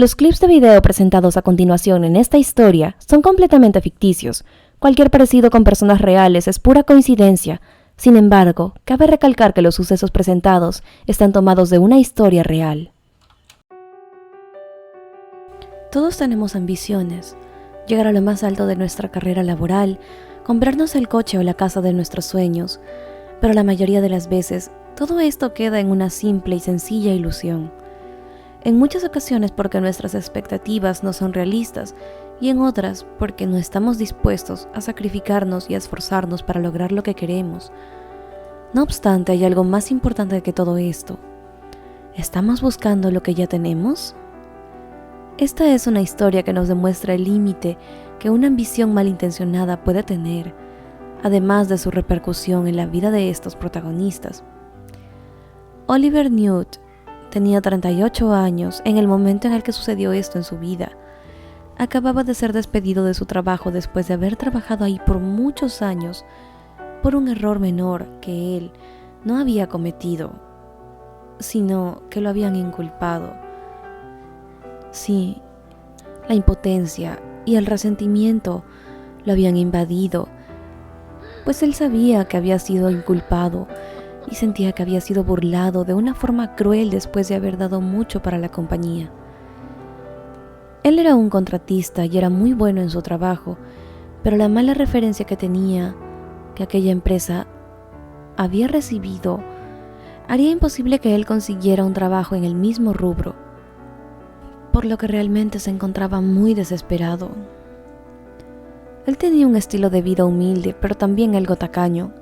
Los clips de video presentados a continuación en esta historia son completamente ficticios. Cualquier parecido con personas reales es pura coincidencia. Sin embargo, cabe recalcar que los sucesos presentados están tomados de una historia real. Todos tenemos ambiciones, llegar a lo más alto de nuestra carrera laboral, comprarnos el coche o la casa de nuestros sueños, pero la mayoría de las veces todo esto queda en una simple y sencilla ilusión. En muchas ocasiones porque nuestras expectativas no son realistas y en otras porque no estamos dispuestos a sacrificarnos y a esforzarnos para lograr lo que queremos. No obstante, hay algo más importante que todo esto. ¿Estamos buscando lo que ya tenemos? Esta es una historia que nos demuestra el límite que una ambición malintencionada puede tener, además de su repercusión en la vida de estos protagonistas. Oliver Newt tenía 38 años en el momento en el que sucedió esto en su vida. Acababa de ser despedido de su trabajo después de haber trabajado ahí por muchos años por un error menor que él no había cometido, sino que lo habían inculpado. Sí, la impotencia y el resentimiento lo habían invadido, pues él sabía que había sido inculpado y sentía que había sido burlado de una forma cruel después de haber dado mucho para la compañía. Él era un contratista y era muy bueno en su trabajo, pero la mala referencia que tenía que aquella empresa había recibido haría imposible que él consiguiera un trabajo en el mismo rubro, por lo que realmente se encontraba muy desesperado. Él tenía un estilo de vida humilde, pero también algo tacaño.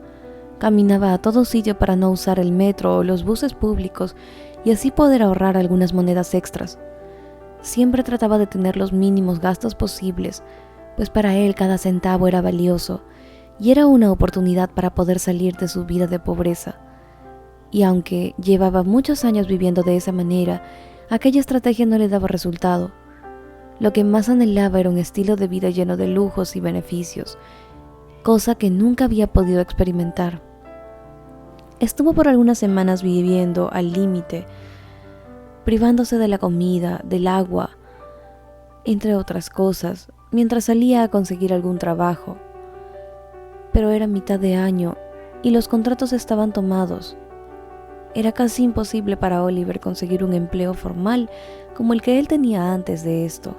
Caminaba a todo sitio para no usar el metro o los buses públicos y así poder ahorrar algunas monedas extras. Siempre trataba de tener los mínimos gastos posibles, pues para él cada centavo era valioso y era una oportunidad para poder salir de su vida de pobreza. Y aunque llevaba muchos años viviendo de esa manera, aquella estrategia no le daba resultado. Lo que más anhelaba era un estilo de vida lleno de lujos y beneficios, cosa que nunca había podido experimentar. Estuvo por algunas semanas viviendo al límite, privándose de la comida, del agua, entre otras cosas, mientras salía a conseguir algún trabajo. Pero era mitad de año y los contratos estaban tomados. Era casi imposible para Oliver conseguir un empleo formal como el que él tenía antes de esto.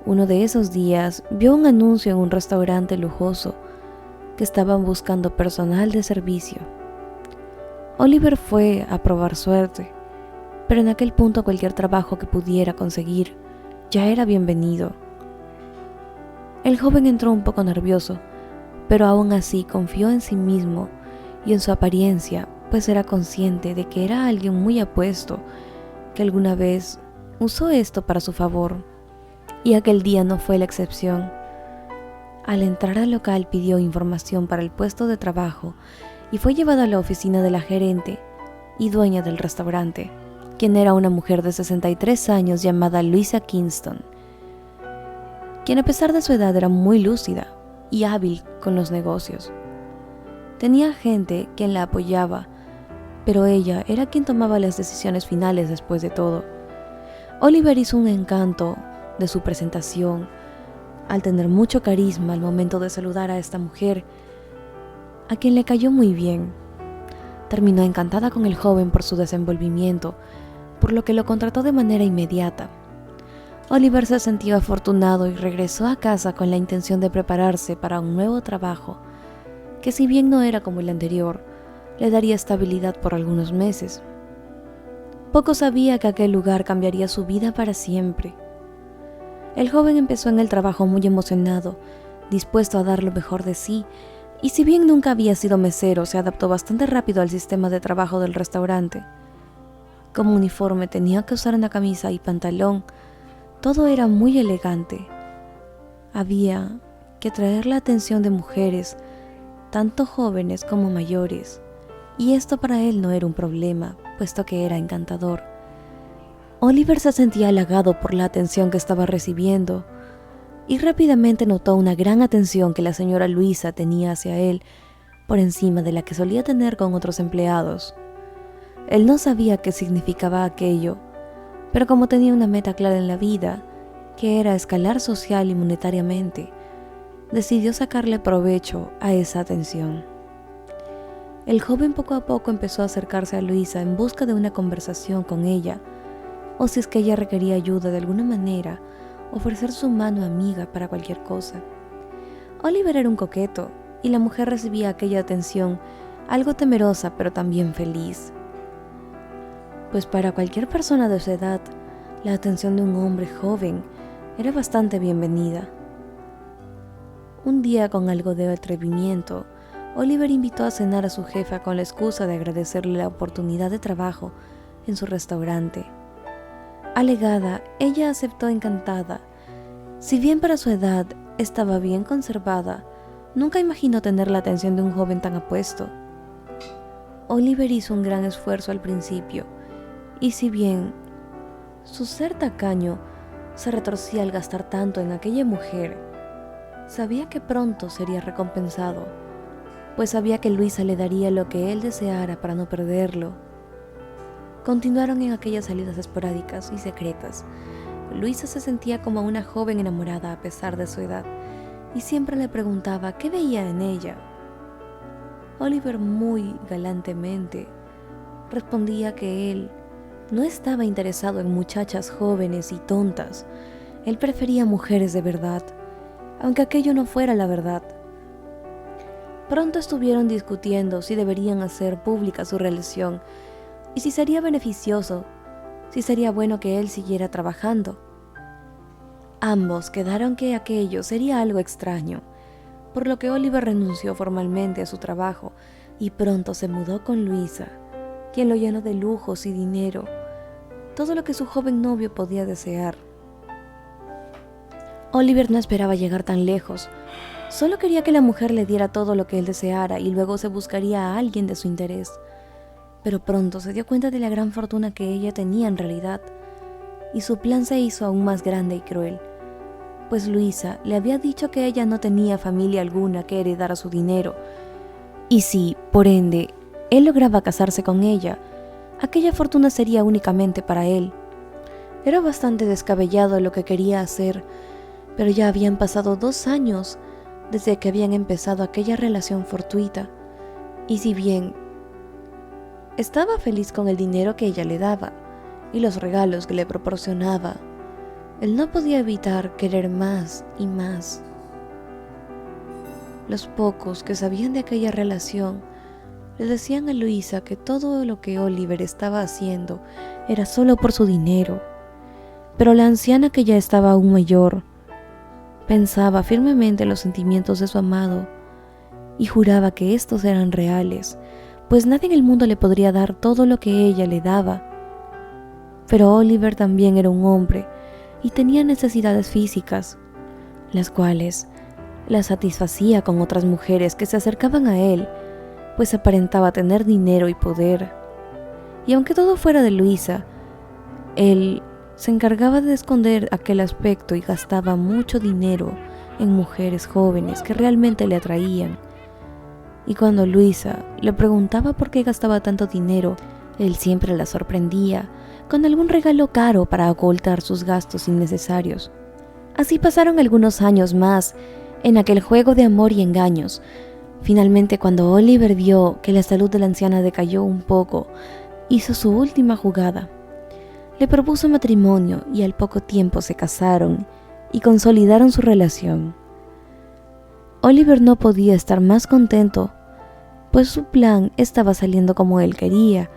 Uno de esos días vio un anuncio en un restaurante lujoso que estaban buscando personal de servicio. Oliver fue a probar suerte, pero en aquel punto cualquier trabajo que pudiera conseguir ya era bienvenido. El joven entró un poco nervioso, pero aún así confió en sí mismo y en su apariencia, pues era consciente de que era alguien muy apuesto, que alguna vez usó esto para su favor, y aquel día no fue la excepción. Al entrar al local pidió información para el puesto de trabajo y fue llevado a la oficina de la gerente y dueña del restaurante, quien era una mujer de 63 años llamada Louisa Kingston, quien a pesar de su edad era muy lúcida y hábil con los negocios. Tenía gente quien la apoyaba, pero ella era quien tomaba las decisiones finales después de todo. Oliver hizo un encanto de su presentación, al tener mucho carisma al momento de saludar a esta mujer, a quien le cayó muy bien. Terminó encantada con el joven por su desenvolvimiento, por lo que lo contrató de manera inmediata. Oliver se sintió afortunado y regresó a casa con la intención de prepararse para un nuevo trabajo, que si bien no era como el anterior, le daría estabilidad por algunos meses. Poco sabía que aquel lugar cambiaría su vida para siempre. El joven empezó en el trabajo muy emocionado, dispuesto a dar lo mejor de sí, y si bien nunca había sido mesero, se adaptó bastante rápido al sistema de trabajo del restaurante. Como uniforme tenía que usar una camisa y pantalón, todo era muy elegante. Había que atraer la atención de mujeres, tanto jóvenes como mayores, y esto para él no era un problema, puesto que era encantador. Oliver se sentía halagado por la atención que estaba recibiendo, y rápidamente notó una gran atención que la señora Luisa tenía hacia él, por encima de la que solía tener con otros empleados. Él no sabía qué significaba aquello, Pero como tenía una meta clara en la vida, que era escalar social y monetariamente, decidió sacarle provecho a esa atención. El joven poco a poco empezó a acercarse a Luisa en busca de una conversación con ella, o si es que ella requería ayuda de alguna manera, ofrecer su mano amiga para cualquier cosa. Oliver era un coqueto, y la mujer recibía aquella atención, algo temerosa pero también feliz. Pues para cualquier persona de su edad, la atención de un hombre joven era bastante bienvenida. Un día, con algo de atrevimiento, Oliver invitó a cenar a su jefa con la excusa de agradecerle la oportunidad de trabajo en su restaurante. Alegada, ella aceptó encantada. Si bien para su edad estaba bien conservada, nunca imaginó tener la atención de un joven tan apuesto. Oliver hizo un gran esfuerzo al principio, y si bien su ser tacaño se retorcía al gastar tanto en aquella mujer, sabía que pronto sería recompensado, pues sabía que Luisa le daría lo que él deseara para no perderlo. Continuaron en aquellas salidas esporádicas y secretas. Luisa se sentía como una joven enamorada a pesar de su edad, y siempre le preguntaba qué veía en ella. Oliver muy galantemente respondía que él no estaba interesado en muchachas jóvenes y tontas. Él prefería mujeres de verdad, aunque aquello no fuera la verdad. Pronto estuvieron discutiendo si deberían hacer pública su relación y si sería beneficioso, si sería bueno que él siguiera trabajando. Ambos quedaron que aquello sería algo extraño, por lo que Oliver renunció formalmente a su trabajo y pronto se mudó con Luisa, quien lo llenó de lujos y dinero, todo lo que su joven novio podía desear. Oliver no esperaba llegar tan lejos, solo quería que la mujer le diera todo lo que él deseara y luego se buscaría a alguien de su interés. Pero pronto se dio cuenta de la gran fortuna que ella tenía en realidad, y su plan se hizo aún más grande y cruel, pues Luisa le había dicho que ella no tenía familia alguna que heredara su dinero, y si, por ende, él lograba casarse con ella, aquella fortuna sería únicamente para él. Era bastante descabellado lo que quería hacer, pero ya habían pasado 2 años desde que habían empezado aquella relación fortuita, y si bien estaba feliz con el dinero que ella le daba y los regalos que le proporcionaba, él no podía evitar querer más y más. Los pocos que sabían de aquella relación le decían a Luisa que todo lo que Oliver estaba haciendo era solo por su dinero, pero la anciana, que ya estaba aún mayor, pensaba firmemente en los sentimientos de su amado y juraba que estos eran reales, pues nadie en el mundo le podría dar todo lo que ella le daba. Pero Oliver también era un hombre y tenía necesidades físicas, las cuales las satisfacía con otras mujeres que se acercaban a él, pues aparentaba tener dinero y poder. Y aunque todo fuera de Luisa, él se encargaba de esconder aquel aspecto y gastaba mucho dinero en mujeres jóvenes que realmente le atraían. Y cuando Luisa le preguntaba por qué gastaba tanto dinero, él siempre la sorprendía con algún regalo caro para ocultar sus gastos innecesarios. Así pasaron algunos años más en aquel juego de amor y engaños. Finalmente, cuando Oliver vio que la salud de la anciana decayó un poco, hizo su última jugada. Le propuso matrimonio y al poco tiempo se casaron y consolidaron su relación. Oliver no podía estar más contento, pues su plan estaba saliendo como él quería,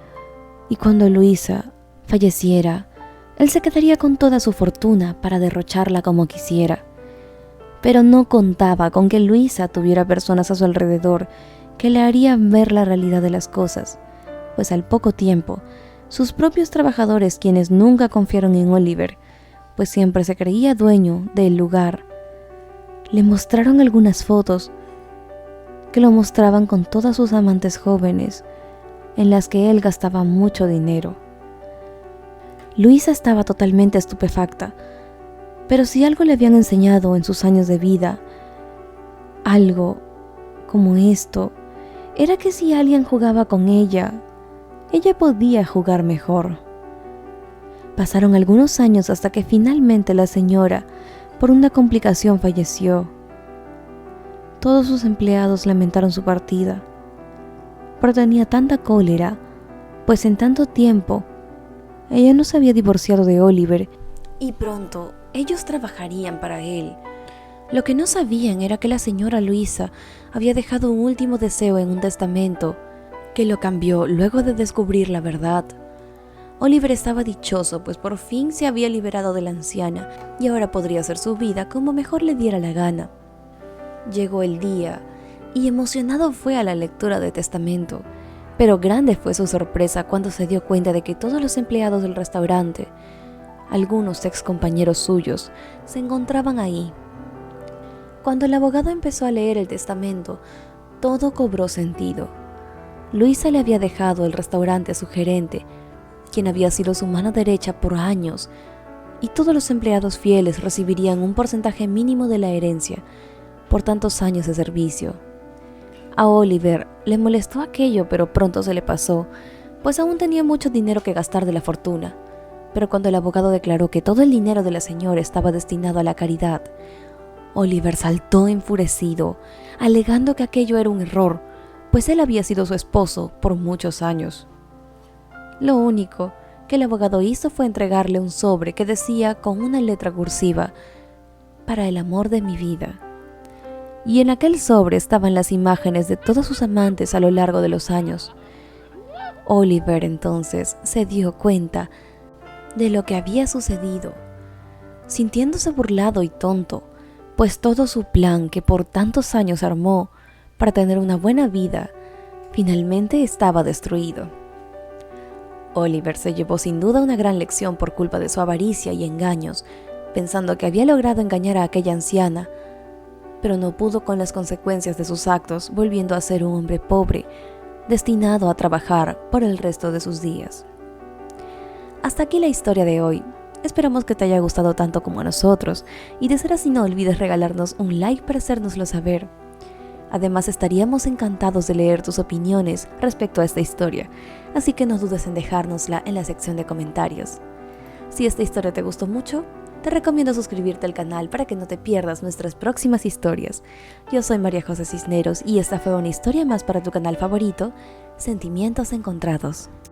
y cuando Luisa falleciera, él se quedaría con toda su fortuna para derrocharla como quisiera. Pero no contaba con que Luisa tuviera personas a su alrededor que le harían ver la realidad de las cosas, pues al poco tiempo, sus propios trabajadores, quienes nunca confiaron en Oliver, pues siempre se creía dueño del lugar, le mostraron algunas fotos que lo mostraban con todas sus amantes jóvenes, en las que él gastaba mucho dinero. Luisa estaba totalmente estupefacta, pero si algo le habían enseñado en sus años de vida, algo como esto, era que si alguien jugaba con ella, ella podía jugar mejor. Pasaron algunos años hasta que finalmente la señora, por una complicación, falleció. Todos sus empleados lamentaron su partida, pero tenía tanta cólera, pues en tanto tiempo ella no se había divorciado de Oliver y pronto ellos trabajarían para él. Lo que no sabían era que la señora Luisa había dejado un último deseo en un testamento que lo cambió luego de descubrir la verdad. Oliver estaba dichoso, pues por fin se había liberado de la anciana y ahora podría hacer su vida como mejor le diera la gana. Llegó el día y emocionado fue a la lectura del testamento, pero grande fue su sorpresa cuando se dio cuenta de que todos los empleados del restaurante, algunos ex compañeros suyos, se encontraban ahí. Cuando el abogado empezó a leer el testamento, todo cobró sentido. Luisa le había dejado el restaurante a su gerente, quien había sido su mano derecha por años, y todos los empleados fieles recibirían un porcentaje mínimo de la herencia por tantos años de servicio. A Oliver le molestó aquello, pero pronto se le pasó, pues aún tenía mucho dinero que gastar de la fortuna. Pero cuando el abogado declaró que todo el dinero de la señora estaba destinado a la caridad, Oliver saltó enfurecido, alegando que aquello era un error, pues él había sido su esposo por muchos años. Lo único que el abogado hizo fue entregarle un sobre que decía con una letra cursiva: «Para el amor de mi vida». Y en aquel sobre estaban las imágenes de todos sus amantes a lo largo de los años. Oliver entonces se dio cuenta de lo que había sucedido, sintiéndose burlado y tonto, pues todo su plan que por tantos años armó para tener una buena vida, finalmente estaba destruido. Oliver se llevó sin duda una gran lección por culpa de su avaricia y engaños, pensando que había logrado engañar a aquella anciana, pero no pudo con las consecuencias de sus actos, volviendo a ser un hombre pobre, destinado a trabajar por el resto de sus días. Hasta aquí la historia de hoy. Esperamos que te haya gustado tanto como a nosotros, y de ser así no olvides regalarnos un like para hacérnoslo saber. Además, estaríamos encantados de leer tus opiniones respecto a esta historia, así que no dudes en dejárnosla en la sección de comentarios. Si esta historia te gustó mucho, te recomiendo suscribirte al canal para que no te pierdas nuestras próximas historias. Yo soy María José Cisneros y esta fue una historia más para tu canal favorito, Sentimientos Encontrados.